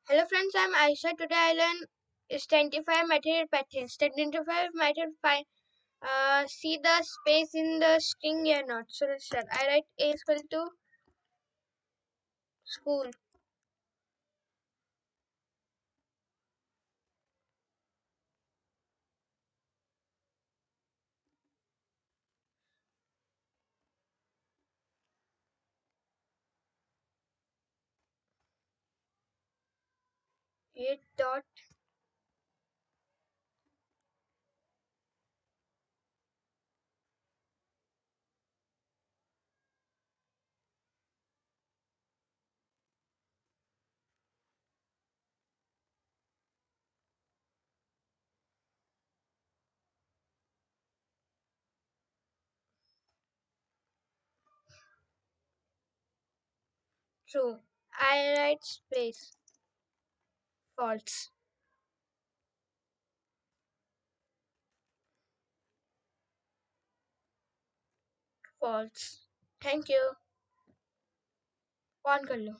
Hello friends, I'm Aisha. Today I learn isdentifier method patterns. Identifier method find see the space in the string or not. So let's start. I write A is equal to school. A dot true. I write space false. False. Thank you. On कर लो.